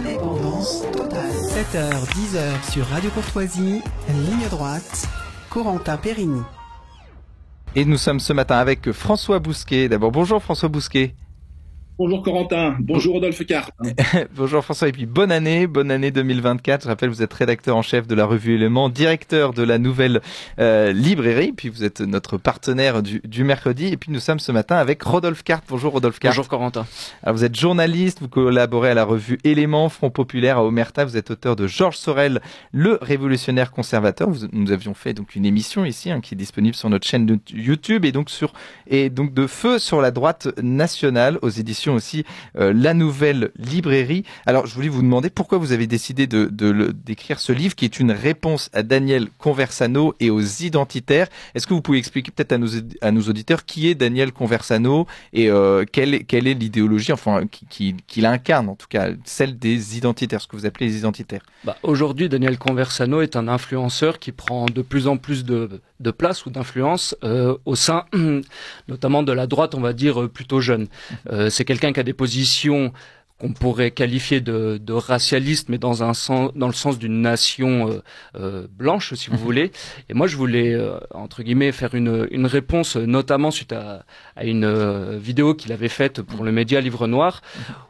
Indépendance totale. 7h, 10h sur Radio Courtoisie, ligne droite, Corentin Périni. Et nous sommes ce matin avec François Bousquet. D'abord, bonjour François Bousquet. Bonjour Corentin, bonjour Rodolphe Carte. Bonjour François, et puis bonne année 2024. Je rappelle, vous êtes rédacteur en chef de la revue Éléments, directeur de la nouvelle librairie, puis vous êtes notre partenaire du mercredi. Et puis nous sommes ce matin avec Rodolphe Carte. Bonjour Rodolphe Carte. Bonjour Corentin. Alors vous êtes journaliste, vous collaborez à la revue Éléments, Front Populaire à Omerta. Vous êtes auteur de Georges Sorel, le révolutionnaire conservateur. Nous avions fait donc une émission ici qui est disponible sur notre chaîne de YouTube et donc de Feu sur la droite nationale aux éditions aussi la nouvelle librairie. Alors je voulais vous demander pourquoi vous avez décidé d'écrire ce livre qui est une réponse à Daniel Conversano et aux identitaires. Est-ce que vous pouvez expliquer peut-être à nos auditeurs qui est Daniel Conversano et quelle est l'idéologie qu'il incarne, en tout cas celle des identitaires, ce que vous appelez les identitaires? Aujourd'hui, Daniel Conversano est un influenceur qui prend de plus en plus de place ou d'influence au sein notamment de la droite, on va dire, plutôt jeune. C'est quelqu'un qui a des positions qu'on pourrait qualifier de racialiste, mais dans le sens d'une nation blanche, si vous voulez. Et moi, je voulais, entre guillemets, faire une réponse, notamment suite à une vidéo qu'il avait faite pour le média Livre Noir,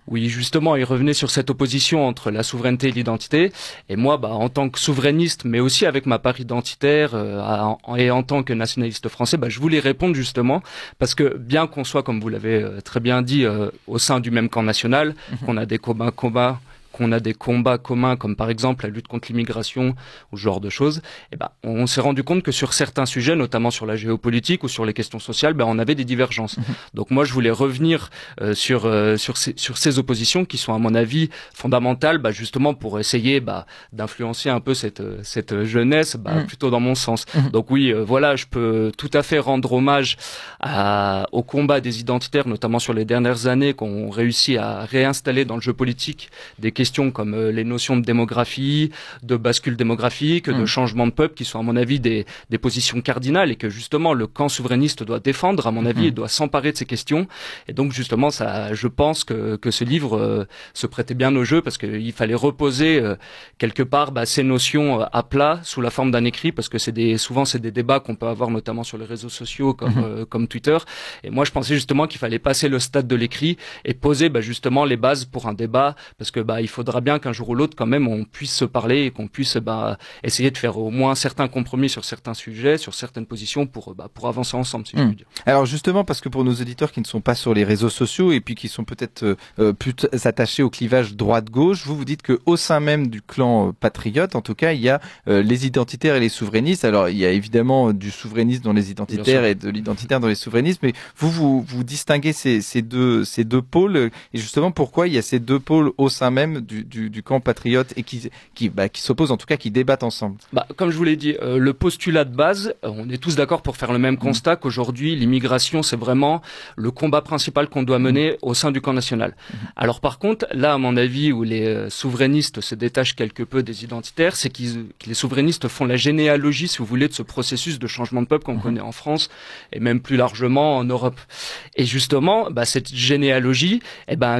où justement, il revenait sur cette opposition entre la souveraineté et l'identité. Et moi, en tant que souverainiste, mais aussi avec ma part identitaire et en tant que nationaliste français, je voulais répondre justement, parce que bien qu'on soit, comme vous l'avez très bien dit, au sein du même camp national, qu'on a des combats communs, comme par exemple la lutte contre l'immigration ou ce genre de choses, on s'est rendu compte que sur certains sujets, notamment sur la géopolitique ou sur les questions sociales, on avait des divergences. Donc moi, je voulais revenir sur ces oppositions qui sont, à mon avis, fondamentales, justement pour essayer d'influencer un peu cette jeunesse, plutôt dans mon sens. Donc oui, voilà, je peux tout à fait rendre hommage au combat des identitaires, notamment sur les dernières années, qu'on réussit à réinstaller dans le jeu politique des questions comme les notions de démographie, de bascule démographique, de changement de peuple, qui sont à mon avis des positions cardinales et que justement le camp souverainiste doit défendre, à mon avis, et doit s'emparer de ces questions. Et donc justement, je pense que ce livre se prêtait bien au jeu parce qu'il fallait reposer quelque part ces notions à plat sous la forme d'un écrit, parce que souvent c'est des débats qu'on peut avoir notamment sur les réseaux sociaux comme Twitter. Et moi, je pensais justement qu'il fallait passer le stade de l'écrit et poser justement les bases pour un débat, parce que il faudra bien qu'un jour ou l'autre, quand même, on puisse se parler et qu'on puisse essayer de faire au moins certains compromis sur certains sujets, sur certaines positions pour avancer ensemble, si je puis dire. Alors justement, parce que pour nos auditeurs qui ne sont pas sur les réseaux sociaux et puis qui sont peut-être plus attachés au clivage droite-gauche, vous dites qu'au sein même du clan patriote, en tout cas, il y a les identitaires et les souverainistes. Alors il y a évidemment du souverainisme dans les identitaires et de l'identitaire dans les souverainistes, mais vous distinguez ces deux pôles, et justement pourquoi il y a ces deux pôles au sein même du camp patriote et qui s'opposent, en tout cas qui débattent ensemble. Comme je vous l'ai dit, le postulat de base, on est tous d'accord pour faire le même constat qu'aujourd'hui l'immigration, c'est vraiment le combat principal qu'on doit mener au sein du camp national. Alors par contre, là à mon avis, où les souverainistes se détachent quelque peu des identitaires, c'est que les souverainistes font la généalogie, si vous voulez, de ce processus de changement de peuple qu'on connaît en France et même plus largement en Europe. Et justement, cette généalogie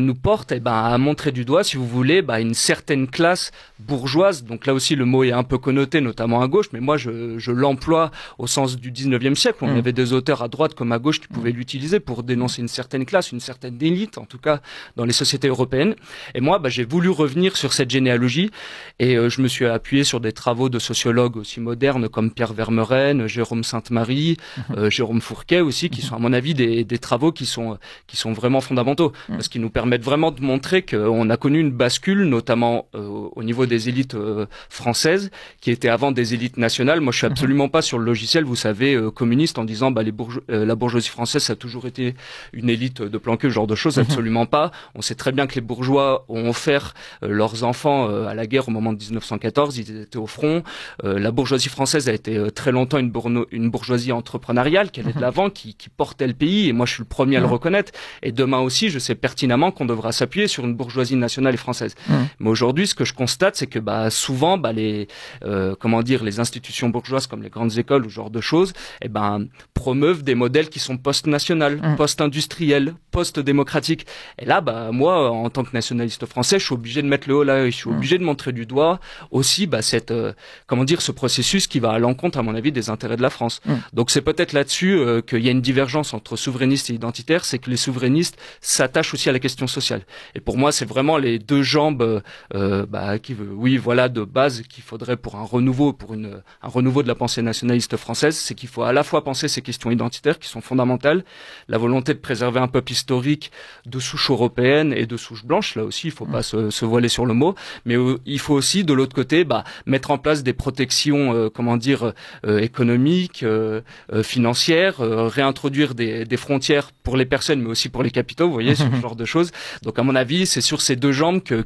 nous porte à montrer du doigt, si vous voulez, une certaine classe bourgeoise. Donc là aussi, le mot est un peu connoté, notamment à gauche, mais moi, je l'emploie au sens du 19e siècle. On avait des auteurs à droite comme à gauche qui pouvaient l'utiliser pour dénoncer une certaine classe, une certaine élite, en tout cas, dans les sociétés européennes. Et moi, j'ai voulu revenir sur cette généalogie et je me suis appuyé sur des travaux de sociologues aussi modernes comme Pierre Vermeuren, Jérôme Sainte-Marie, Jérôme Fourquet aussi, qui sont, à mon avis, des travaux qui sont vraiment fondamentaux, parce qu'ils nous permettent vraiment de montrer qu'on a connu une bascule, notamment au niveau des élites françaises, qui étaient avant des élites nationales. Moi, je suis absolument pas sur le logiciel, vous savez, communiste, en disant la bourgeoisie française, ça a toujours été une élite de plan cul, ce genre de choses, absolument pas. On sait très bien que les bourgeois ont offert leurs enfants à la guerre au moment de 1914, ils étaient au front. La bourgeoisie française a été très longtemps une bourgeoisie entrepreneuriale, qui allait de l'avant, qui portait le pays, et moi je suis le premier à le reconnaître. Et demain aussi, je sais pertinemment qu'on devra s'appuyer sur une bourgeoisie nationale et française. française. Mais aujourd'hui, ce que je constate, c'est que souvent, les les institutions bourgeoises comme les grandes écoles ou ce genre de choses, promeuvent des modèles qui sont post-national, post-industriels, post-démocratiques. Et là, moi, en tant que nationaliste français, je suis obligé de mettre le haut là, je suis obligé de montrer du doigt aussi ce processus qui va à l'encontre, à mon avis, des intérêts de la France. Donc c'est peut-être là-dessus qu'il y a une divergence entre souverainistes et identitaires, c'est que les souverainistes s'attachent aussi à la question sociale. Et pour moi, c'est vraiment les deux jambes de base qu'il faudrait pour un renouveau, un renouveau de la pensée nationaliste française, c'est qu'il faut à la fois penser ces questions identitaires qui sont fondamentales, la volonté de préserver un peuple historique de souche européenne et de souche blanche, là aussi il faut pas se voiler sur le mot, mais il faut aussi de l'autre côté mettre en place des protections économiques, financières, réintroduire des frontières pour les personnes mais aussi pour les capitaux, vous voyez, ce genre de choses. Donc à mon avis, c'est sur ces deux jambes que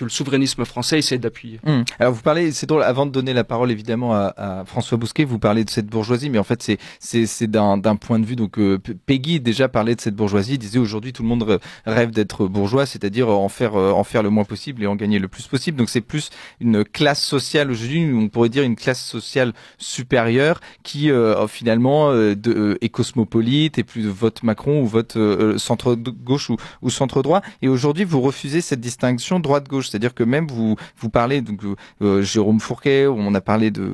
le souverainisme français essaie d'appuyer. Alors vous parlez, c'est drôle, avant de donner la parole évidemment à François Bousquet, vous parlez de cette bourgeoisie, mais en fait c'est d'un point de vue, donc Peggy déjà parlait de cette bourgeoisie, il disait aujourd'hui tout le monde rêve d'être bourgeois, c'est-à-dire en faire le moins possible et en gagner le plus possible. Donc c'est plus une classe sociale aujourd'hui, on pourrait dire une classe sociale supérieure qui finalement est cosmopolite et plus vote Macron ou vote centre-gauche ou centre-droit. Et aujourd'hui vous refusez cette distinction droite-gauche, c'est-à-dire que même vous parlez donc Jérôme Fourquet, on a parlé de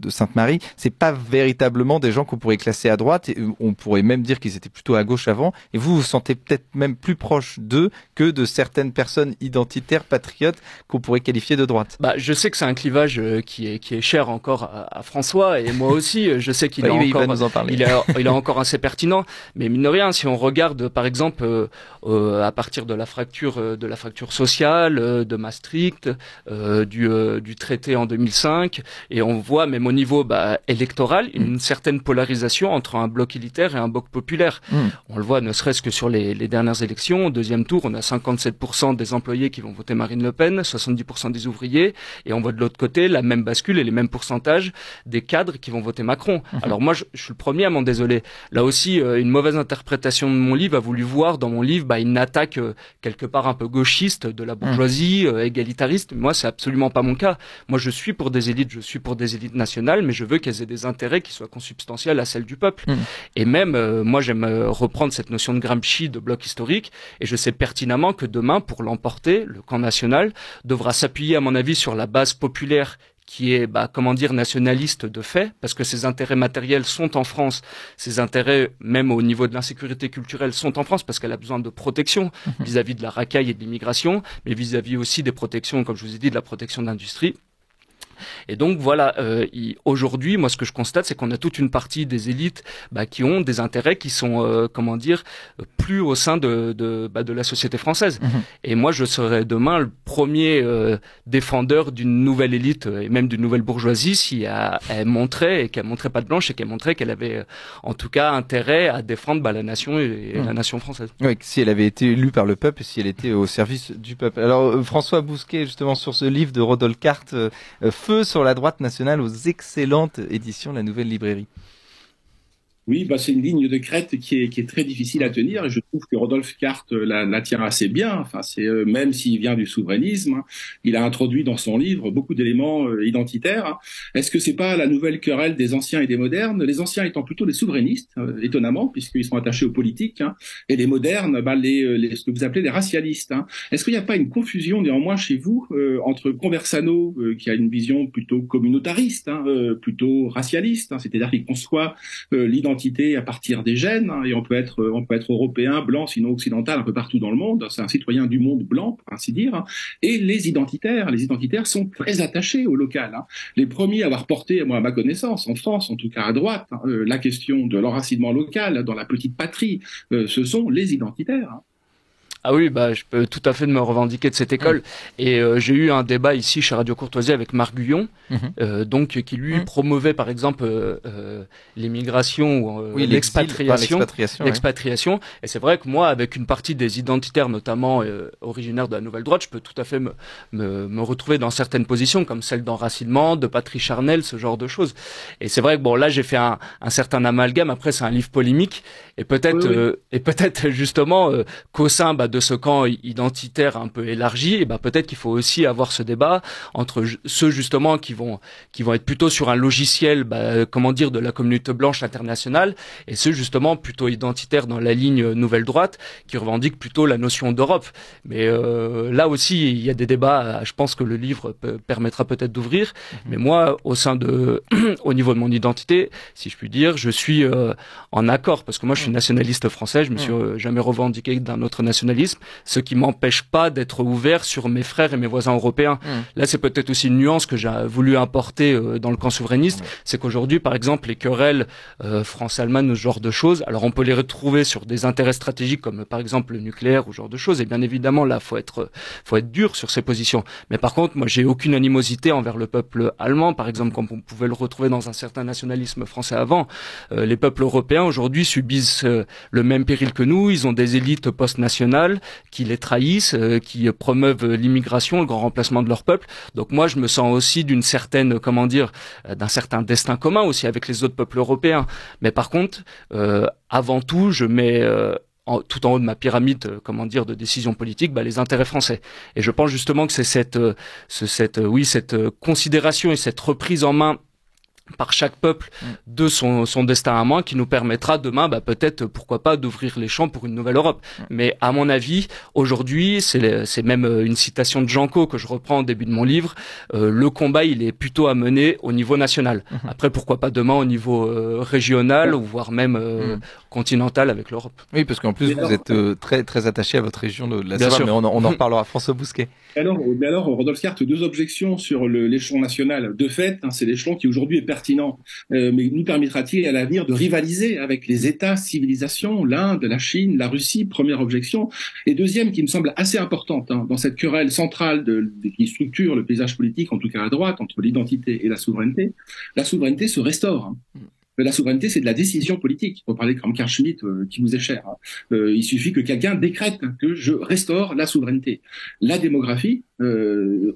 Sainte-Marie, c'est pas véritablement des gens qu'on pourrait classer à droite, et on pourrait même dire qu'ils étaient plutôt à gauche avant, et vous sentez peut-être même plus proche d'eux que de certaines personnes identitaires, patriotes, qu'on pourrait qualifier de droite. Je sais que c'est un clivage qui est cher encore à François, et moi aussi, je sais qu'il il va nous en parler. Il est encore assez pertinent, mais mine de rien, si on regarde par exemple à partir de la fracture sociale, de Maastricht, du traité en 2005, et on voit même au niveau électoral une certaine polarisation entre un bloc élitaire et un bloc populaire. On le voit ne serait-ce que sur les dernières élections. Au deuxième tour, on a 57% des employés qui vont voter Marine Le Pen, 70% des ouvriers, et on voit de l'autre côté la même bascule et les mêmes pourcentages des cadres qui vont voter Macron. Alors moi, je suis le premier à m'en désoler. Là aussi, une mauvaise interprétation de mon livre a voulu voir dans mon livre une attaque quelque part un peu gauchiste de la bourgeoisie, égalitariste. Moi, c'est absolument pas mon cas. Moi, je suis pour des élites nationales, mais je veux qu'elles aient des intérêts qui soient consubstantiels à celles du peuple. Et même, moi, j'aime reprendre cette notion de Gramsci, de bloc historique, et je sais pertinemment que demain, pour l'emporter, le camp national devra s'appuyer, à mon avis, sur la base populaire qui est, nationaliste de fait, parce que ses intérêts matériels sont en France, ses intérêts, même au niveau de l'insécurité culturelle, sont en France, parce qu'elle a besoin de protection vis-à-vis de la racaille et de l'immigration, mais vis-à-vis aussi des protections, comme je vous ai dit, de la protection d'industrie. Et donc voilà, aujourd'hui, moi ce que je constate, c'est qu'on a toute une partie des élites qui ont des intérêts qui sont, plus au sein de la société française. Et moi, je serais demain le premier défendeur d'une nouvelle élite et même d'une nouvelle bourgeoisie si elle montrait, et qu'elle montrait pas de blanche, et qu'elle montrait qu'elle avait en tout cas intérêt à défendre la nation et la nation française. Oui, si elle avait été élue par le peuple et si elle était au service du peuple. Alors François Bousquet, justement sur ce livre de Rodolphe Carte, Feu sur la droite nationale, aux excellentes éditions La Nouvelle Librairie. Oui, c'est une ligne de crête qui est très difficile à tenir, et je trouve que Rodolphe Carte la tient assez bien. Enfin, c'est même s'il vient du souverainisme, il a introduit dans son livre beaucoup d'éléments identitaires. Est-ce que c'est pas la nouvelle querelle des anciens et des modernes, les anciens étant plutôt les souverainistes, étonnamment, puisqu'ils sont attachés aux politiques, et les modernes, ce que vous appelez les racialistes. Est-ce qu'il n'y a pas une confusion néanmoins chez vous entre Conversano, qui a une vision plutôt communautariste, plutôt racialiste, c'est-à-dire qu'il conçoit l'identité à partir des gènes, et on peut être européen, blanc, sinon occidental, un peu partout dans le monde. C'est un citoyen du monde blanc, pour ainsi dire. Et les identitaires sont très attachés au local. Les premiers à avoir porté, moi, à ma connaissance, en France, en tout cas à droite, la question de l'enracinement local dans la petite patrie, ce sont les identitaires. Ah oui, je peux tout à fait me revendiquer de cette école. Et j'ai eu un débat ici chez Radio Courtoisie avec Marc Guyon, donc qui lui promouvait par exemple l'immigration ou l'expatriation. Et c'est vrai que moi, avec une partie des identitaires, notamment originaires de la Nouvelle Droite, je peux tout à fait me retrouver dans certaines positions, comme celle d'enracinement, de patrie charnelle, ce genre de choses. Et c'est vrai que là, j'ai fait un certain amalgame. Après, c'est un livre polémique, et peut-être justement qu'au sein de ce camp identitaire un peu élargi, et peut-être qu'il faut aussi avoir ce débat entre ceux justement qui vont être plutôt sur un logiciel, de la communauté blanche internationale, et ceux justement plutôt identitaires dans la ligne nouvelle droite, qui revendiquent plutôt la notion d'Europe. Mais là aussi, il y a des débats. Je pense que le livre permettra peut-être d'ouvrir. Mais moi, au niveau de mon identité, si je puis dire, je suis en accord, parce que moi, je suis nationaliste français. Je me suis jamais revendiqué d'un autre nationalisme, ce qui m'empêche pas d'être ouvert sur mes frères et mes voisins européens. Là, c'est peut-être aussi une nuance que j'ai voulu importer dans le camp souverainiste, c'est qu'aujourd'hui, par exemple, les querelles France-Allemagne, ce genre de choses, alors on peut les retrouver sur des intérêts stratégiques comme par exemple le nucléaire ou ce genre de choses, et bien évidemment là, faut être dur sur ces positions. Mais par contre, moi, j'ai aucune animosité envers le peuple allemand, par exemple, comme on pouvait le retrouver dans un certain nationalisme français avant. Les peuples européens aujourd'hui subissent le même péril que nous. Ils ont des élites post-nationales qui les trahissent, qui promeuvent l'immigration, le grand remplacement de leur peuple. Donc moi, je me sens aussi d'une certaine, d'un certain destin commun aussi avec les autres peuples européens. Mais par contre, avant tout, je mets tout en haut de ma pyramide, de décision politique, les intérêts français. Et je pense justement que c'est cette considération et cette reprise en main par chaque peuple de son destin à moi qui nous permettra demain peut-être pourquoi pas d'ouvrir les champs pour une nouvelle Europe. Mais à mon avis aujourd'hui c'est même une citation de Janco que je reprends au début de mon livre, le combat il est plutôt à mener au niveau national. Après pourquoi pas demain au niveau régional ou voire même continental avec l'Europe. Oui, parce qu'en plus vous êtes très très attaché à votre région de la Savoie, mais on en reparlera. François Bousquet. Alors, Rodolphe Carte, deux objections sur l'échelon national. De fait, c'est l'échelon qui aujourd'hui est pertinent, mais nous permettra-t-il à l'avenir de rivaliser avec les États, civilisations, l'Inde, la Chine, la Russie? Première objection. Et deuxième, qui me semble assez importante dans cette querelle centrale qui structure le paysage politique, en tout cas à droite, entre l'identité et la souveraineté se restaure. La souveraineté, c'est de la décision politique. Pour parler comme Carl Schmitt, qui vous est cher. Il suffit que quelqu'un décrète que je restaure la souveraineté. La démographie,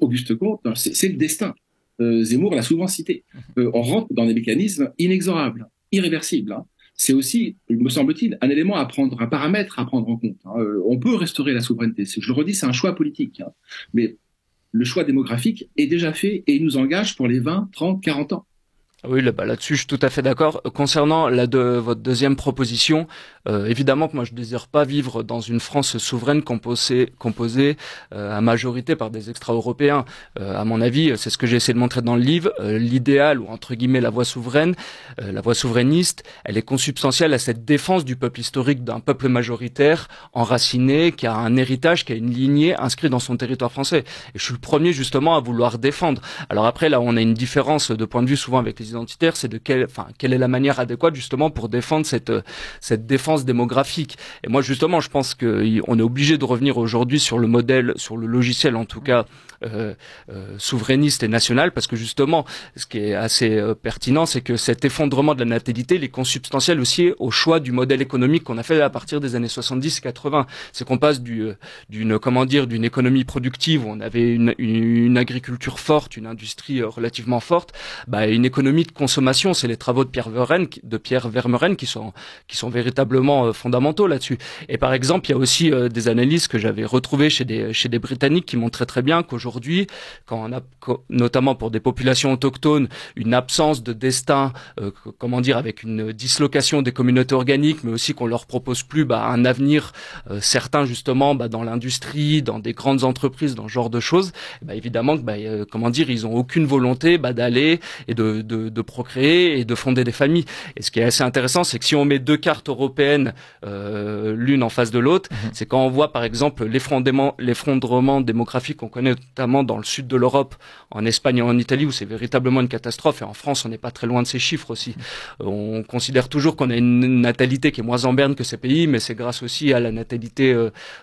Auguste Comte, c'est le destin. Zemmour l'a souvent cité. On rentre dans des mécanismes inexorables, irréversibles. C'est aussi, me semble-t-il, un élément un paramètre à prendre en compte. On peut restaurer la souveraineté. Je le redis, c'est un choix politique. Mais le choix démographique est déjà fait et il nous engage pour les 20, 30, 40 ans. Oui, là-dessus, je suis tout à fait d'accord. Concernant votre deuxième proposition, évidemment que moi, je désire pas vivre dans une France souveraine composée à majorité par des extra-européens. À mon avis, c'est ce que j'ai essayé de montrer dans le livre. L'idéal, ou entre guillemets la voie souveraine, la voie souverainiste, elle est consubstantielle à cette défense du peuple historique d'un peuple majoritaire, enraciné, qui a un héritage, qui a une lignée inscrite dans son territoire français. Et je suis le premier justement à vouloir défendre. Alors après, là, on a une différence de point de vue souvent avec les identitaires, c'est quelle est la manière adéquate justement pour défendre cette défense démographique. Et moi justement, je pense qu'on est obligé de revenir aujourd'hui sur le modèle, sur le logiciel en tout cas souverainiste et national, parce que justement, ce qui est assez pertinent, c'est que cet effondrement de la natalité, il est consubstantiel aussi au choix du modèle économique qu'on a fait à partir des années 70 et 80. C'est qu'on passe d'une économie productive où on avait une agriculture forte, une industrie relativement forte, une économie de consommation. C'est les travaux de Pierre Vermeuren qui sont véritablement fondamentaux là-dessus. Et par exemple, il y a aussi des analyses que j'avais retrouvées chez des Britanniques qui montraient très bien qu'aujourd'hui, quand on a notamment pour des populations autochtones une absence de destin, avec une dislocation des communautés organiques, mais aussi qu'on leur propose plus un avenir certain justement dans l'industrie, dans des grandes entreprises, dans ce genre de choses, évidemment que ils ont aucune volonté d'aller et de procréer et de fonder des familles. Et ce qui est assez intéressant, c'est que si on met deux cartes européennes l'une en face de l'autre, c'est quand on voit par exemple l'effondrement démographique qu'on connaît notamment dans le sud de l'Europe, en Espagne et en Italie, où c'est véritablement une catastrophe, et en France on n'est pas très loin de ces chiffres aussi. On considère toujours qu'on a une natalité qui est moins en berne que ces pays, mais c'est grâce aussi à la natalité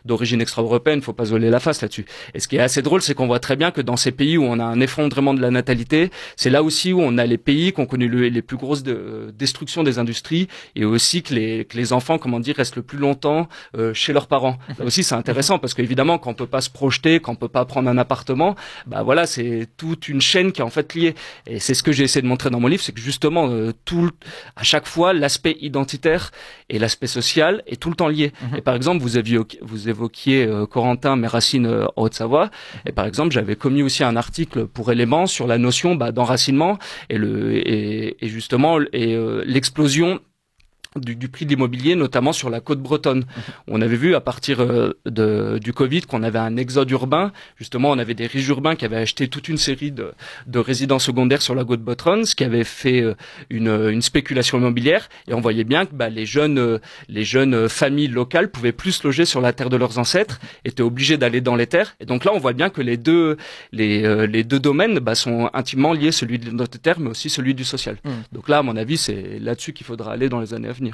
d'origine extra-européenne, faut pas se voiler la face là-dessus. Et ce qui est assez drôle, c'est qu'on voit très bien que dans ces pays où on a un effondrement de la natalité, c'est là aussi où on a les pays qui ont connu les plus grosses destructions des industries, et aussi que les enfants, restent le plus longtemps chez leurs parents. Là aussi c'est intéressant, parce qu'évidemment quand on peut pas se projeter, quand on peut pas prendre un appartement département, bah voilà, c'est toute une chaîne qui est en fait liée. Et c'est ce que j'ai essayé de montrer dans mon livre, c'est que justement, à chaque fois, l'aspect identitaire et l'aspect social est tout le temps lié. Et par exemple, vous évoquiez Corentin, mes racines en Haute-Savoie. Et par exemple, j'avais commis aussi un article pour Éléments sur la notion d'enracinement et justement l'explosion du prix de l'immobilier, notamment sur la côte bretonne. On avait vu à partir du Covid qu'on avait un exode urbain. Justement, on avait des riches urbains qui avaient acheté toute une série de résidences secondaires sur la côte bretonne, ce qui avait fait une spéculation immobilière. Et on voyait bien que les jeunes familles locales pouvaient plus se loger sur la terre de leurs ancêtres, étaient obligés d'aller dans les terres. Et donc là, on voit bien que les deux domaines sont intimement liés, celui de l'identitaire, mais aussi celui du social. Donc là, à mon avis, c'est là-dessus qu'il faudra aller dans les années à venir.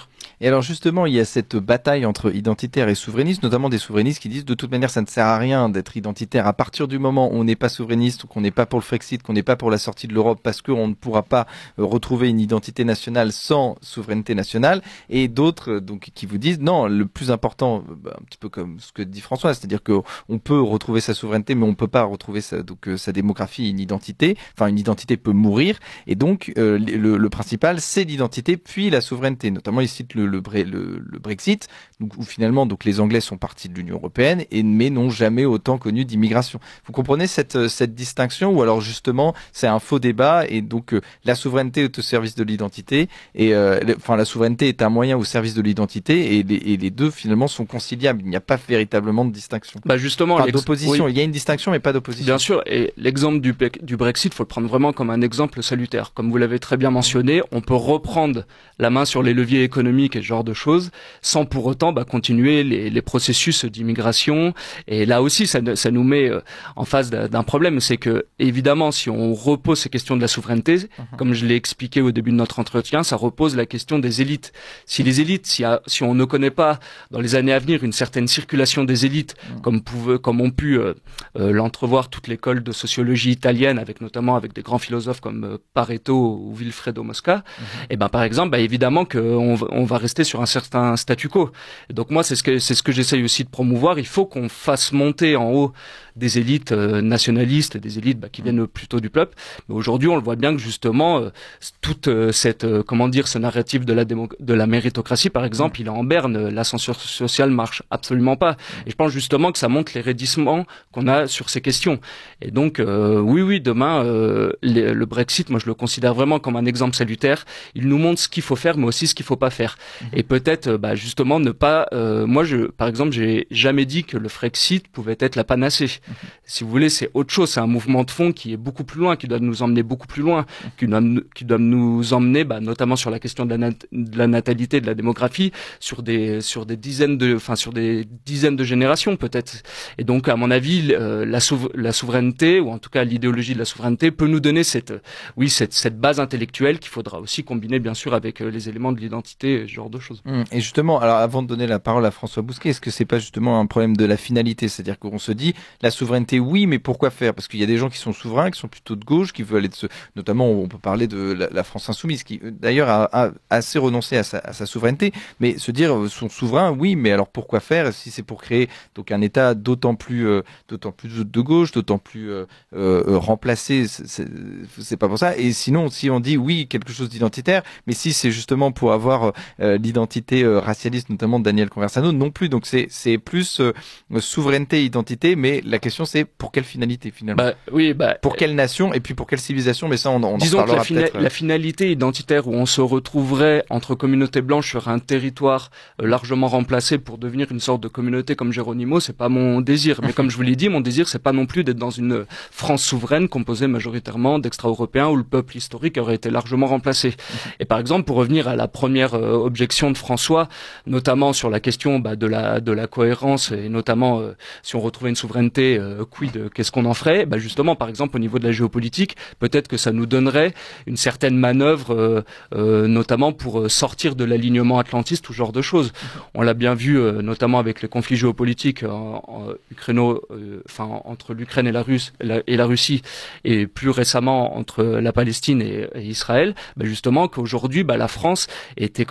Et alors justement, il y a cette bataille entre identitaires et souverainistes, notamment des souverainistes qui disent de toute manière ça ne sert à rien d'être identitaire à partir du moment où on n'est pas souverainiste, qu'on n'est pas pour le Frexit, qu'on n'est pas pour la sortie de l'Europe parce qu'on ne pourra pas retrouver une identité nationale sans souveraineté nationale, et d'autres donc qui vous disent non, le plus important, un petit peu comme ce que dit François, c'est-à-dire qu'on peut retrouver sa souveraineté mais on ne peut pas retrouver sa démographie, une identité peut mourir, et donc le principal c'est l'identité puis la souveraineté, notamment il cite le Brexit, où finalement donc les Anglais sont partis de l'Union européenne mais n'ont jamais autant connu d'immigration. Vous comprenez cette distinction, ou alors justement c'est un faux débat et donc la souveraineté est au service de l'identité et la souveraineté est un moyen au service de l'identité et les deux finalement sont conciliables. Il n'y a pas véritablement de distinction. Justement, d'opposition. Oui. Il y a une distinction mais pas d'opposition. Bien sûr, et l'exemple du Brexit, faut le prendre vraiment comme un exemple salutaire. Comme vous l'avez très bien mentionné, on peut reprendre la main sur les leviers économiques et ce genre de choses, sans pour autant continuer les processus d'immigration. Et là aussi, ça nous met en face d'un problème, c'est que évidemment, si on repose ces questions de la souveraineté, comme je l'ai expliqué au début de notre entretien, ça repose la question des élites. Si les élites, si on ne connaît pas dans les années à venir une certaine circulation des élites, comme ont pu l'entrevoir toute l'école de sociologie italienne, notamment avec des grands philosophes comme Pareto ou Vilfredo Mosca, et par exemple, évidemment qu'on va rester sur un certain statu quo. Et donc moi, c'est ce que j'essaye aussi de promouvoir. Il faut qu'on fasse monter en haut des élites nationalistes, des élites qui viennent plutôt du peuple. Mais aujourd'hui, on le voit bien que justement, toute ce narratif de la méritocratie, par exemple, il est en berne. L'ascenseur social marche absolument pas. Et je pense justement que ça montre les raidissements qu'on a sur ces questions. Et donc, oui, demain, le Brexit, moi, je le considère vraiment comme un exemple salutaire. Il nous montre ce qu'il faut faire, mais aussi ce qu'il faut pas faire. Et peut-être, justement, ne pas. Moi, par exemple, j'ai jamais dit que le Frexit pouvait être la panacée. Si vous voulez, c'est autre chose. C'est un mouvement de fond qui est beaucoup plus loin, qui doit nous emmener beaucoup plus loin, qui doit nous emmener, notamment sur la question de la natalité, de la démographie, sur des dizaines de générations peut-être. Et donc, à mon avis, la souveraineté, ou en tout cas l'idéologie de la souveraineté, peut nous donner cette base intellectuelle qu'il faudra aussi combiner bien sûr avec les éléments de l'identité, ce genre de choses. Et justement, alors avant de donner la parole à François Bousquet, est-ce que c'est pas justement un problème de la finalité, c'est-à-dire qu'on se dit la souveraineté, oui, mais pourquoi faire? Parce qu'il y a des gens qui sont souverains, qui sont plutôt de gauche, qui veulent notamment, on peut parler de la France insoumise, qui d'ailleurs a assez renoncé à sa souveraineté, mais se dire sont souverains, oui, mais alors pourquoi faire si c'est pour créer donc un État d'autant plus de gauche, d'autant plus remplacé, c'est pas pour ça. Et sinon, si on dit oui, quelque chose d'identitaire, mais si c'est justement pour avoir l'identité racialiste, notamment de Daniel Conversano, non plus. Donc c'est plus souveraineté, identité, mais la question c'est pour quelle finalité finalement? Pour quelle nation et puis pour quelle civilisation? Mais ça, on disons en parlera que la finalité identitaire où on se retrouverait entre communautés blanches sur un territoire largement remplacé pour devenir une sorte de communauté comme Geronimo, c'est pas mon désir. Mais comme je vous l'ai dit, mon désir c'est pas non plus d'être dans une France souveraine composée majoritairement d'extra-européens où le peuple historique aurait été largement remplacé. Et par exemple, pour revenir à la première objection de François, notamment sur la question de la cohérence et notamment si on retrouvait une souveraineté, qu'est-ce qu'on en ferait? Justement, par exemple, au niveau de la géopolitique, peut-être que ça nous donnerait une certaine manœuvre, notamment pour sortir de l'alignement atlantiste, tout genre de choses. On l'a bien vu, notamment avec les conflits géopolitiques entre l'Ukraine et la Russie, et plus récemment entre la Palestine et Israël. Justement, qu'aujourd'hui, la France était,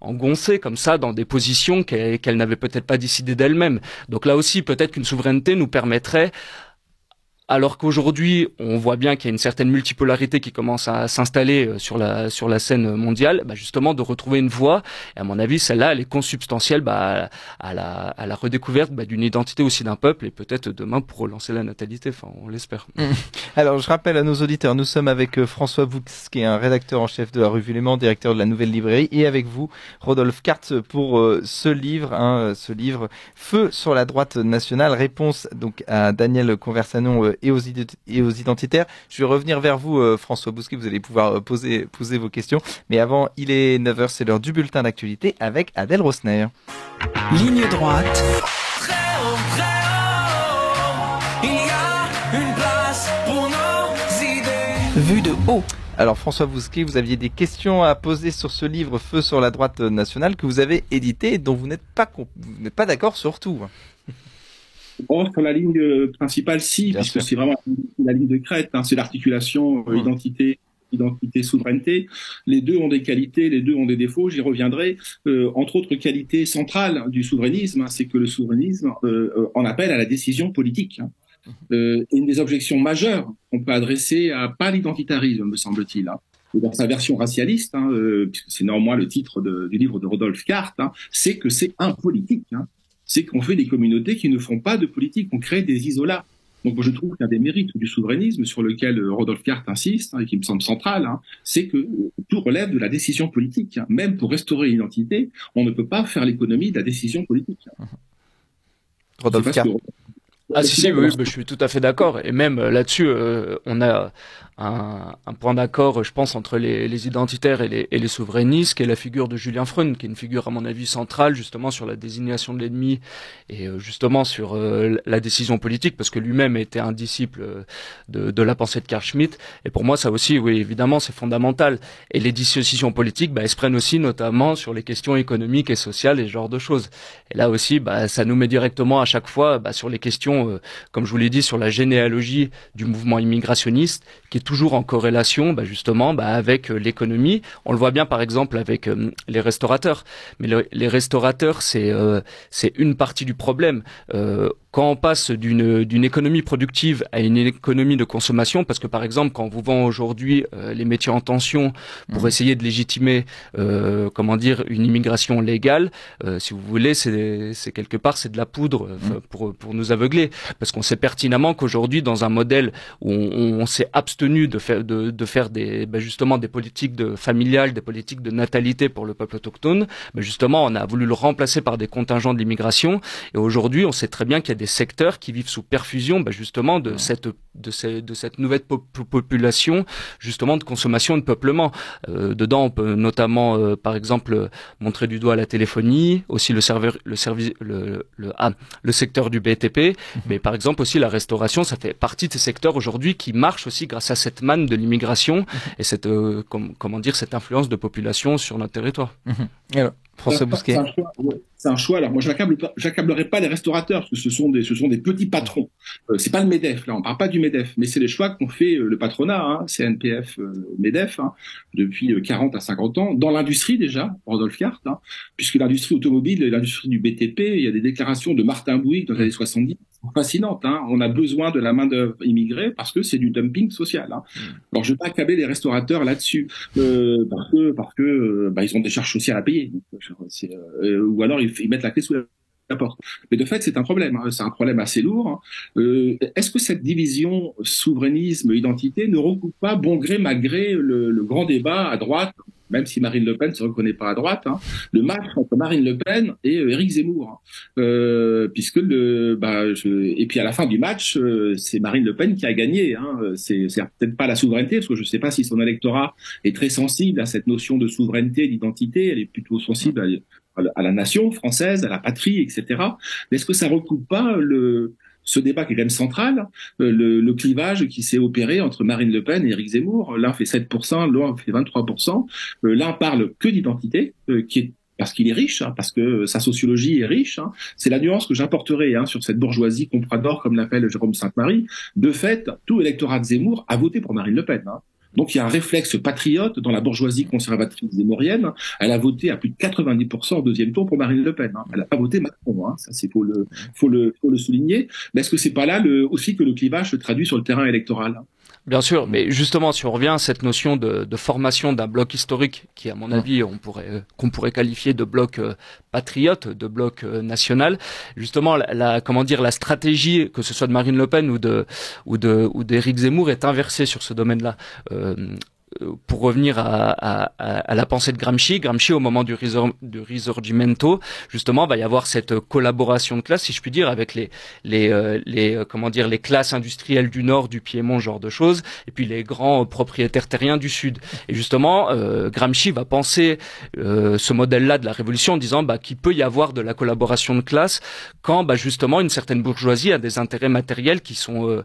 engoncée comme ça dans des positions qu'elle n'avait peut-être pas décidées d'elle-même. Donc là aussi, peut-être qu'une souveraineté nous permettrait Alors qu'aujourd'hui, on voit bien qu'il y a une certaine multipolarité qui commence à s'installer sur la scène mondiale, justement de retrouver une voie. Et à mon avis, celle-là, elle est consubstantielle à la redécouverte d'une identité aussi d'un peuple et peut-être demain pour relancer la natalité. Enfin, on l'espère. Alors, je rappelle à nos auditeurs, nous sommes avec François Boux, qui est un rédacteur en chef de la revue L'élément, directeur de la Nouvelle Librairie, et avec vous, Rodolphe Carte, pour ce livre Feu sur la droite nationale. Réponse donc à Daniel Conversano et aux identitaires. Je vais revenir vers vous, François Bousquet, vous allez pouvoir poser vos questions. Mais avant, il est 9h, c'est l'heure du bulletin d'actualité avec Adèle Rosner. Ligne droite. Très haut, il y a une place pour nos idées. Vue de haut. Alors François Bousquet, vous aviez des questions à poser sur ce livre Feu sur la droite nationale que vous avez édité et dont vous n'êtes pas d'accord sur tout. Or, sur la ligne principale, si, Bien puisque sûr. c'est vraiment la ligne de crête, hein, c'est l'articulation identité, souveraineté. Les deux ont des qualités, les deux ont des défauts, j'y reviendrai. Entre autres qualités centrales du souverainisme, hein, c'est que le souverainisme en appelle à la décision politique. Hein. Une des objections majeures qu'on peut adresser à pas l'identitarisme, me semble-t-il, hein, et dans sa version racialiste, hein, puisque c'est néanmoins le titre du livre de Rodolphe Carte, hein, c'est que c'est impolitique. Hein. C'est qu'on fait des communautés qui ne font pas de politique, on crée des isolats. Donc je trouve qu'un des mérites du souverainisme sur lequel Rodolphe Carte insiste, hein, et qui me semble central, hein, c'est que tout relève de la décision politique. Hein. Même pour restaurer l'identité, on ne peut pas faire l'économie de la décision politique. Rodolphe Carte. Ah si, oui, je suis tout à fait d'accord. Et même là-dessus, on a un point d'accord, je pense, entre les identitaires et les souverainistes, qui est la figure de Julien Freund, qui est une figure, à mon avis, centrale, justement, sur la désignation de l'ennemi et justement sur la décision politique, parce que lui-même était un disciple de la pensée de Carl Schmitt. Et pour moi, ça aussi, oui, évidemment, c'est fondamental. Et les décisions politiques, elles se prennent aussi notamment sur les questions économiques et sociales et ce genre de choses. Et là aussi, ça nous met directement à chaque fois sur les questions, comme je vous l'ai dit, sur la généalogie du mouvement immigrationniste, qui est toujours en corrélation justement avec l'économie. On le voit bien par exemple avec les restaurateurs. Mais les restaurateurs, c'est une partie du problème. Quand on passe d'une économie productive à une économie de consommation, parce que par exemple quand on vous vend aujourd'hui les métiers en tension pour essayer de légitimer une immigration légale, si vous voulez, c'est quelque part c'est de la poudre pour nous aveugler, parce qu'on sait pertinemment qu'aujourd'hui dans un modèle où on s'est abstenu de faire justement des politiques familiales, des politiques de natalité pour le peuple autochtone, justement on a voulu le remplacer par des contingents de l'immigration, et aujourd'hui on sait très bien qu'il y a des secteurs qui vivent sous perfusion justement de cette nouvelle population justement de consommation, de peuplement. Dedans on peut notamment par exemple montrer du doigt la téléphonie, aussi le secteur du BTP, mais par exemple aussi la restauration, ça fait partie de ces secteurs aujourd'hui qui marchent aussi grâce à cette manne de l'immigration et cette cette influence de population sur notre territoire. Alors, François Bousquet. C'est un choix. Alors moi, j'accablerai pas les restaurateurs, parce que ce sont des petits patrons. C'est pas le MEDEF, là, on parle pas du MEDEF, mais c'est les choix qu'ont fait le patronat, hein, CNPF, MEDEF, hein, depuis 40 à 50 ans, dans l'industrie déjà, Rodolphe Carte, hein, puisque l'industrie automobile et l'industrie du BTP, il y a des déclarations de Martin Bouygues dans les années 70 qui sont fascinantes. Hein. On a besoin de la main-d'œuvre immigrée parce que c'est du dumping social. Hein. Alors je vais pas accabler les restaurateurs là-dessus, parce que ils ont des charges sociales à payer. Ou alors ils mettent la clé sous la porte. Mais de fait, c'est un problème. Hein. C'est un problème assez lourd. Hein. Est-ce que cette division souverainisme-identité ne recoupe pas, bon gré, mal gré, le grand débat à droite, même si Marine Le Pen ne se reconnaît pas à droite, hein, le match entre Marine Le Pen et Éric Zemmour, hein, puisque et puis à la fin du match, c'est Marine Le Pen qui a gagné. Hein, c'est peut-être pas la souveraineté, parce que je ne sais pas si son électorat est très sensible à cette notion de souveraineté, d'identité. Elle est plutôt sensible à la nation française, à la patrie, etc. Mais est-ce que ça recoupe pas ce débat qui est quand même central, le clivage qui s'est opéré entre Marine Le Pen et Éric Zemmour? L'un fait 7%, l'autre fait 23%. L'un parle que d'identité, parce qu'il est riche, hein, parce que sa sociologie est riche. Hein. C'est la nuance que j'apporterai sur cette bourgeoisie comprador, comme l'appelle Jérôme Sainte-Marie. De fait, tout l'électorat de Zemmour a voté pour Marine Le Pen. Hein. Donc il y a un réflexe patriote dans la bourgeoisie conservatrice zémorienne. Elle a voté à plus de 90% au deuxième tour pour Marine Le Pen. Elle n'a pas voté Macron. Ça, c'est faut le souligner. Mais est-ce que c'est pas là aussi que le clivage se traduit sur le terrain électoral? Bien sûr, mais justement, si on revient à cette notion de formation d'un bloc historique, qui, à mon avis, qu'on pourrait qualifier de bloc patriote, de bloc national, justement, comment dire, la stratégie, que ce soit de Marine Le Pen ou d'Éric Zemmour, est inversée sur ce domaine-là. Pour revenir à la pensée de Gramsci, au moment du Risorgimento, justement, va y avoir cette collaboration de classe, si je puis dire, avec les classes industrielles du Nord, du Piémont, genre de choses, et puis les grands propriétaires terriens du Sud. Et justement, Gramsci va penser ce modèle-là de la révolution en disant qu'il peut y avoir de la collaboration de classe quand justement une certaine bourgeoisie a des intérêts matériels qui sont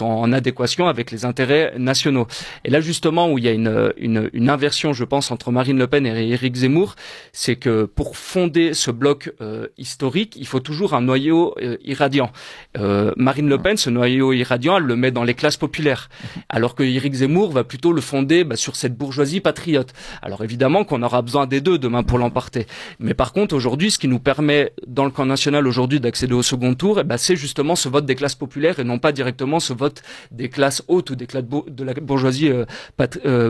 en adéquation avec les intérêts nationaux. Et là, justement, où il y a une inversion, je pense, entre Marine Le Pen et Éric Zemmour, c'est que pour fonder ce bloc historique, il faut toujours un noyau irradiant. Marine Le Pen, ce noyau irradiant, elle le met dans les classes populaires, alors que Éric Zemmour va plutôt le fonder sur cette bourgeoisie patriote. Alors évidemment qu'on aura besoin des deux demain pour l'emporter. Mais par contre, aujourd'hui, ce qui nous permet, dans le camp national aujourd'hui, d'accéder au second tour, c'est justement ce vote des classes populaires et non pas directement ce vote des classes hautes ou des classes de la bourgeoisie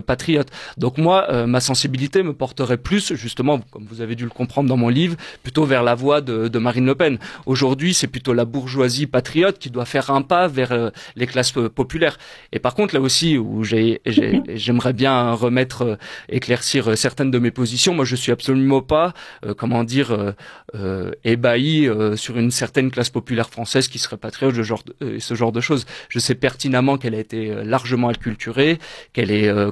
patriote. Donc moi, ma sensibilité me porterait plus, justement, comme vous avez dû le comprendre dans mon livre, plutôt vers la voie de Marine Le Pen. Aujourd'hui, c'est plutôt la bourgeoisie patriote qui doit faire un pas vers les classes populaires. Et par contre, là aussi, où j'aimerais bien éclaircir certaines de mes positions, moi je suis absolument pas, ébahi sur une certaine classe populaire française qui serait patriote, ce genre de choses. Je sais pertinemment qu'elle a été largement acculturée, qu'elle est, à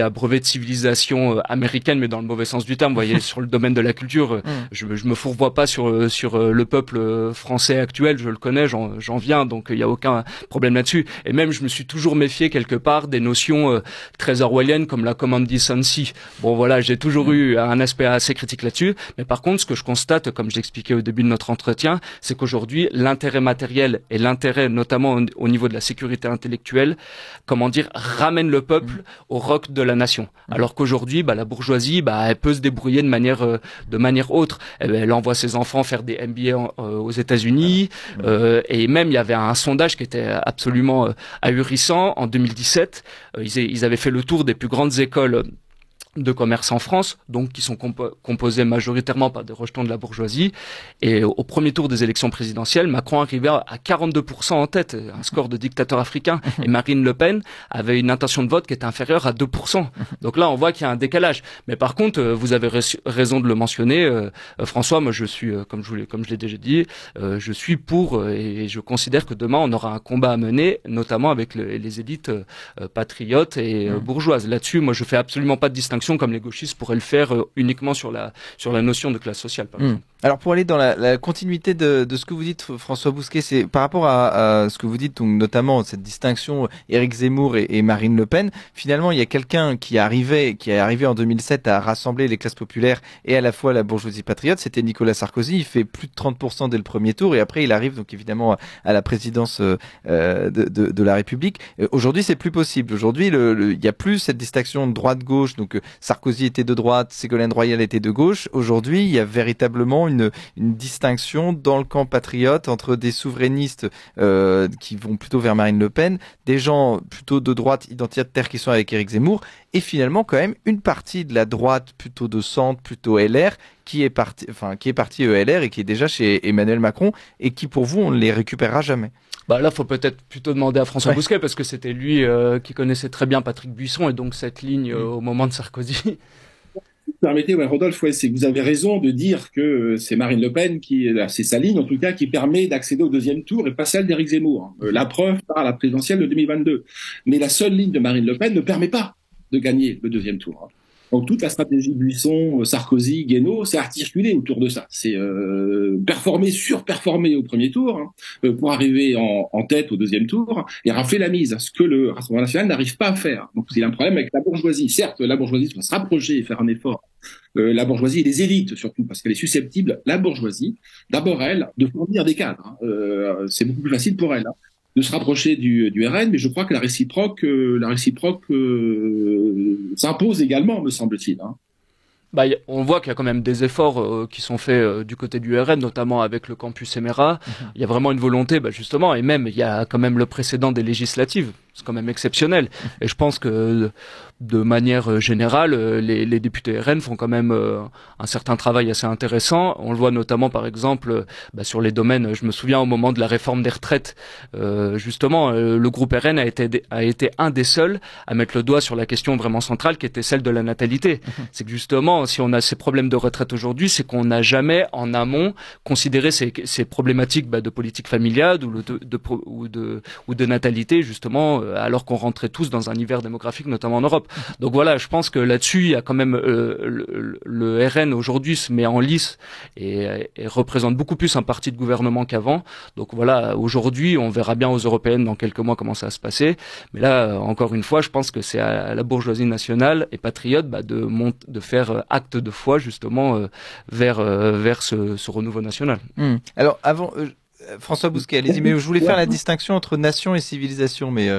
brevet de civilisation américaine, mais dans le mauvais sens du terme. Vous voyez, sur le domaine de la culture, je me fourvoie pas sur le peuple français actuel, je le connais, j'en viens, donc il y a aucun problème là-dessus. Et même, je me suis toujours méfié quelque part des notions très orwelliennes comme la common decency. Bon, voilà, j'ai toujours eu un aspect assez critique là-dessus. Mais par contre, ce que je constate, comme je l'expliquais au début de notre entretien, c'est qu'aujourd'hui, l'intérêt matériel et l'intérêt, notamment au niveau de la sécurité intellectuelle, ramène le peuple au roc de la nation. Alors qu'aujourd'hui, la bourgeoisie, elle peut se débrouiller de manière autre. Elle envoie ses enfants faire des MBA aux États-Unis, et même il y avait un sondage qui était absolument ahurissant en 2017. Ils avaient fait le tour des plus grandes écoles de commerce en France, donc qui sont composés majoritairement par des rejetons de la bourgeoisie. Et au premier tour des élections présidentielles, Macron arrivait à 42% en tête, un score de dictateur africain. Et Marine Le Pen avait une intention de vote qui était inférieure à 2%. Donc là, on voit qu'il y a un décalage. Mais par contre, vous avez raison de le mentionner, François. Moi, je suis, comme je l'ai déjà dit, je suis pour, et je considère que demain, on aura un combat à mener, notamment avec les élites patriotes et bourgeoises. Là-dessus, moi, je fais absolument pas de distinction comme les gauchistes pourraient le faire uniquement sur la notion de classe sociale, par exemple. Alors pour aller dans la continuité de ce que vous dites, François Bousquet, c'est par rapport à ce que vous dites, donc notamment cette distinction Éric Zemmour et Marine Le Pen. Finalement, il y a quelqu'un qui est arrivé en 2007 à rassembler les classes populaires et à la fois la bourgeoisie patriote. C'était Nicolas Sarkozy. Il fait plus de 30% dès le premier tour et après il arrive donc évidemment à la présidence de la République. Aujourd'hui, c'est plus possible. Aujourd'hui, il y a plus cette distinction droite-gauche. Donc Sarkozy était de droite, Ségolène Royal était de gauche. Aujourd'hui, il y a véritablement une distinction dans le camp patriote entre des souverainistes qui vont plutôt vers Marine Le Pen, des gens plutôt de droite identitaire qui sont avec Éric Zemmour, et finalement quand même une partie de la droite plutôt de centre, plutôt LR, qui est partie LR et qui est déjà chez Emmanuel Macron, et qui pour vous on ne les récupérera jamais. Là, faut peut-être plutôt demander à François Bousquet, parce que c'était lui qui connaissait très bien Patrick Buisson et donc cette ligne au moment de Sarkozy. Permettez, Rodolphe, c'est que vous avez raison de dire que c'est Marine Le Pen c'est sa ligne en tout cas, qui permet d'accéder au deuxième tour et pas celle d'Éric Zemmour. La preuve par la présidentielle de 2022. Mais la seule ligne de Marine Le Pen ne permet pas de gagner le deuxième tour. Donc toute la stratégie Buisson, Sarkozy, Guénaud, c'est articulé autour de ça. C'est surperformer au premier tour pour arriver en tête au deuxième tour et rafler la mise, ce que le Rassemblement national n'arrive pas à faire. Donc il y a un problème avec la bourgeoisie. Certes, la bourgeoisie doit se rapprocher et faire un effort. La bourgeoisie et les élites surtout, parce qu'elle est susceptible, la bourgeoisie, d'abord elle, de fournir des cadres. C'est beaucoup plus facile pour elle. de se rapprocher du RN, mais je crois que la réciproque s'impose également, me semble-t-il. Hein. Bah, on voit qu'il y a quand même des efforts qui sont faits du côté du RN, notamment avec le campus Emera. Il y a vraiment une volonté, justement, et même il y a quand même le précédent des législatives. C'est quand même exceptionnel. Et je pense que de manière générale, les députés RN font quand même un certain travail assez intéressant. On le voit notamment, par exemple, sur les domaines. Je me souviens au moment de la réforme des retraites, justement, le groupe RN a été un des seuls à mettre le doigt sur la question vraiment centrale, qui était celle de la natalité. C'est que justement, si on a ces problèmes de retraite aujourd'hui, c'est qu'on n'a jamais en amont considéré ces problématiques de politique familiale ou de natalité, justement, alors qu'on rentrait tous dans un hiver démographique, notamment en Europe. Donc voilà, je pense que là-dessus, il y a quand même le RN aujourd'hui se met en lice et représente beaucoup plus un parti de gouvernement qu'avant. Donc voilà, aujourd'hui, on verra bien aux européennes dans quelques mois comment ça va se passer. Mais là, encore une fois, je pense que c'est à la bourgeoisie nationale et patriote de faire acte de foi justement vers ce renouveau national. Alors avant. François Bousquet, allez-y, mais je voulais faire la distinction entre nation et civilisation, mais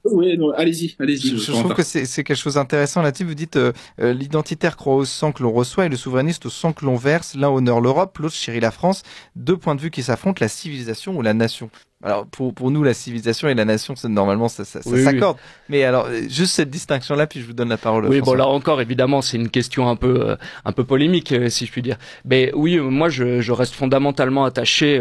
oui, non, allez-y. Je trouve que c'est quelque chose d'intéressant là-dessus. Vous dites l'identitaire croit au sang que l'on reçoit et le souverainiste au sang que l'on verse. L'un honore l'Europe, l'autre chérit la France. Deux points de vue qui s'affrontent, la civilisation ou la nation. Alors pour nous, la civilisation et la nation, normalement ça s'accorde. Oui. Mais alors juste cette distinction-là, puis je vous donne la parole. Oui, François. Bon là encore, évidemment, c'est une question un peu polémique, si je puis dire. Mais oui, moi je reste fondamentalement attaché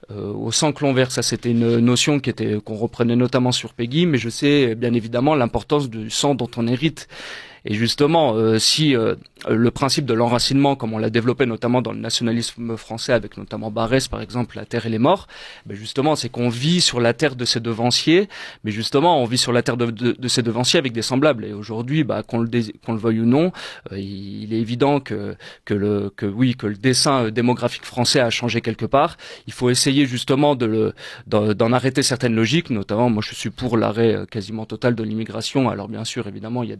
au sang que l'on verse. Ça, c'était une notion qu'on reprenait notamment sur Péguy, mais je sais bien évidemment l'importance du sang dont on hérite. Et justement, si le principe de l'enracinement, comme on l'a développé notamment dans le nationalisme français, avec notamment Barrès par exemple, la terre et les morts, justement, c'est qu'on vit sur la terre de ses devanciers, mais justement, on vit sur la terre de ses devanciers avec des semblables. Et aujourd'hui, qu'on le veuille ou non, il est évident que le dessin démographique français a changé quelque part. Il faut essayer justement d'en arrêter certaines logiques, notamment, moi je suis pour l'arrêt quasiment total de l'immigration. Alors bien sûr, évidemment, il y a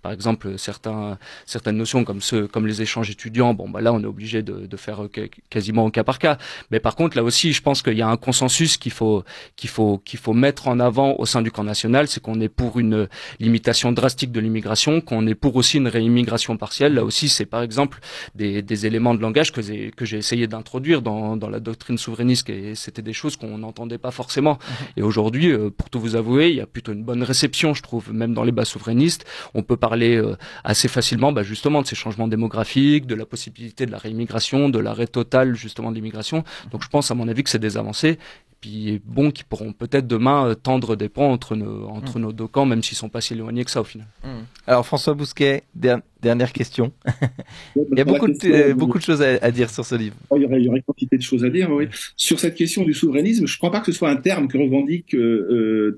par exemple, certaines notions comme les échanges étudiants, là on est obligé de faire quasiment au cas par cas. Mais par contre, là aussi, je pense qu'il y a un consensus qu'il faut mettre en avant au sein du camp national, c'est qu'on est pour une limitation drastique de l'immigration, qu'on est pour aussi une réimmigration partielle. Là aussi, c'est par exemple des éléments de langage que j'ai essayé d'introduire dans la doctrine souverainiste, et c'était des choses qu'on n'entendait pas forcément. Et aujourd'hui, pour tout vous avouer, il y a plutôt une bonne réception, je trouve, même dans les bas souverainistes. On peut parler assez facilement justement de ces changements démographiques, de la possibilité de la réimmigration, de l'arrêt total justement de l'immigration. Donc je pense à mon avis que c'est des avancées. Puis qui pourront peut-être demain tendre des ponts entre nos deux camps, même s'ils sont pas si éloignés que ça au final. Alors François Bousquet, dernière question. Il y a beaucoup de choses à dire sur ce livre. Il y aurait quantité de choses à dire. Oui. Sur cette question du souverainisme, je ne crois pas que ce soit un terme que revendique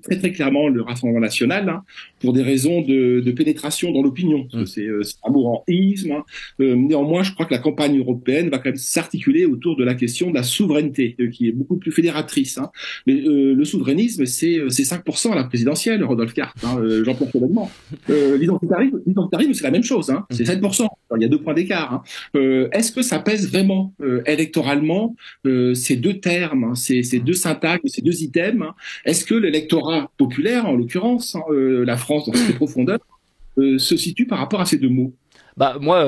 très très clairement le Rassemblement national, pour des raisons de pénétration dans l'opinion. C'est un mot en isme. Néanmoins, je crois que la campagne européenne va quand même s'articuler autour de la question de la souveraineté, qui est beaucoup plus fédératrice. Mais le souverainisme, c'est 5% à la présidentielle, Rodolphe Cartes, Jean-Pierre Chevènement. L'identitarisme, c'est la même chose, c'est 7%. Il y a 2 points d'écart. Est-ce que ça pèse vraiment électoralement ces deux termes, ces deux syntagmes, ces deux items? Est-ce que l'électorat populaire, en l'occurrence, la France dans ses profondeurs, se situe par rapport à ces deux mots? Moi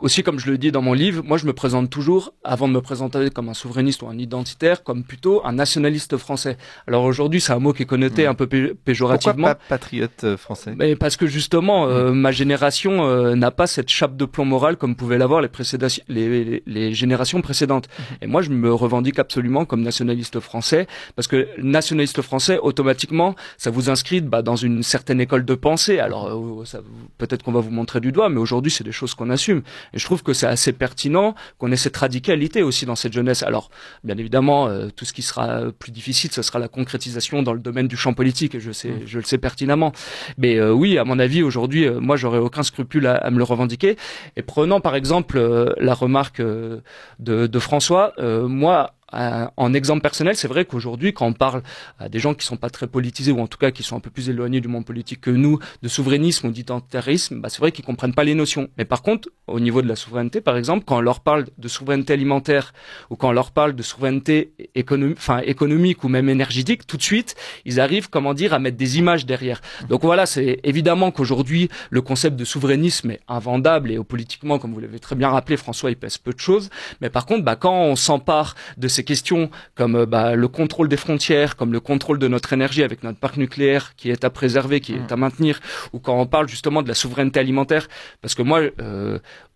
aussi, comme je le dis dans mon livre, moi je me présente toujours, avant de me présenter comme un souverainiste ou un identitaire, comme plutôt un nationaliste français. Alors aujourd'hui, c'est un mot qui est connoté un peu péjorativement. Pourquoi pas patriote français? Mais parce que justement, ma génération n'a pas cette chape de plomb moral comme pouvaient l'avoir les générations précédentes. Et moi, je me revendique absolument comme nationaliste français, parce que nationaliste français, automatiquement, ça vous inscrit dans une certaine école de pensée. Alors peut-être qu'on va vous montrer du doigt, mais aujourd'hui, c'est des choses qu'on assume. Et je trouve que c'est assez pertinent qu'on ait cette radicalité aussi dans cette jeunesse. Alors, bien évidemment, tout ce qui sera plus difficile, ce sera la concrétisation dans le domaine du champ politique, et je le sais pertinemment. Mais oui, à mon avis, aujourd'hui, moi, j'aurais aucun scrupule à me le revendiquer. Et prenant, par exemple, la remarque de François, moi, en exemple personnel, c'est vrai qu'aujourd'hui, quand on parle à des gens qui sont pas très politisés ou en tout cas qui sont un peu plus éloignés du monde politique que nous, de souverainisme ou d'identitarisme, c'est vrai qu'ils comprennent pas les notions. Mais par contre, au niveau de la souveraineté, par exemple, quand on leur parle de souveraineté alimentaire ou quand on leur parle de souveraineté économique ou même énergétique, tout de suite, ils arrivent, à mettre des images derrière. Donc voilà, c'est évidemment qu'aujourd'hui, le concept de souverainisme est invendable et politiquement, comme vous l'avez très bien rappelé, François, il pèse peu de choses. Mais par contre, quand on s'empare de ces questions comme le contrôle des frontières, comme le contrôle de notre énergie avec notre parc nucléaire qui est à préserver, qui est à maintenir, ou quand on parle justement de la souveraineté alimentaire, parce que moi,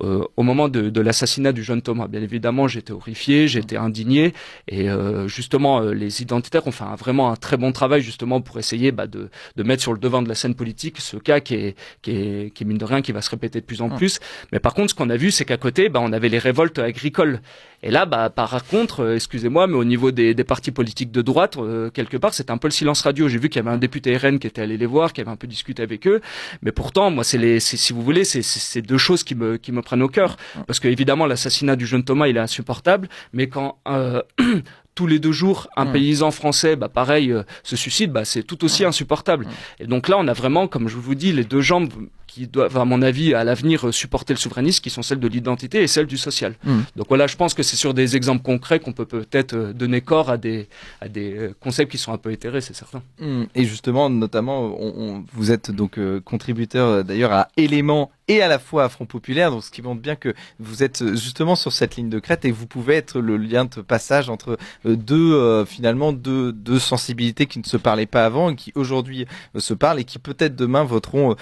au moment de l'assassinat du jeune Thomas, bien évidemment, j'étais horrifié, j'étais indigné, et justement, les identitaires ont fait vraiment un très bon travail justement pour essayer de mettre sur le devant de la scène politique ce cas qui est mine de rien, qui va se répéter de plus en plus. Mais par contre, ce qu'on a vu, c'est qu'à côté, on avait les révoltes agricoles. Et là, par contre, excusez-moi, mais au niveau des partis politiques de droite, quelque part, c'était un peu le silence radio. J'ai vu qu'il y avait un député RN qui était allé les voir, qui avait un peu discuté avec eux. Mais pourtant, moi, si vous voulez, c'est deux choses qui me prennent au cœur. Parce que, évidemment, l'assassinat du jeune Thomas, il est insupportable. Mais quand, tous les 2 jours, un paysan français, pareil, se suicide, c'est tout aussi insupportable. Et donc là, on a vraiment, comme je vous dis, les deux jambes qui doivent, à mon avis, à l'avenir, supporter le souverainisme, qui sont celles de l'identité et celles du social. Donc voilà, je pense que c'est sur des exemples concrets qu'on peut peut-être donner corps à des concepts qui sont un peu éthérés, c'est certain. Et justement, notamment, vous êtes donc contributeur d'ailleurs à Éléments et à la fois à Front Populaire, donc ce qui montre bien que vous êtes justement sur cette ligne de crête et vous pouvez être le lien de passage entre deux sensibilités qui ne se parlaient pas avant et qui aujourd'hui se parlent et qui peut-être demain voteront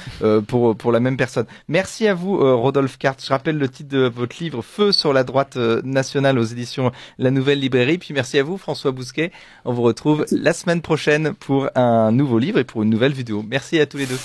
pour la même personne. Merci à vous, Rodolphe Carte. Je rappelle le titre de votre livre, Feu sur la droite nationale, aux éditions La Nouvelle Librairie. Puis merci à vous, François Bousquet. On vous retrouve la semaine prochaine pour un nouveau livre et pour une nouvelle vidéo. Merci à tous les deux.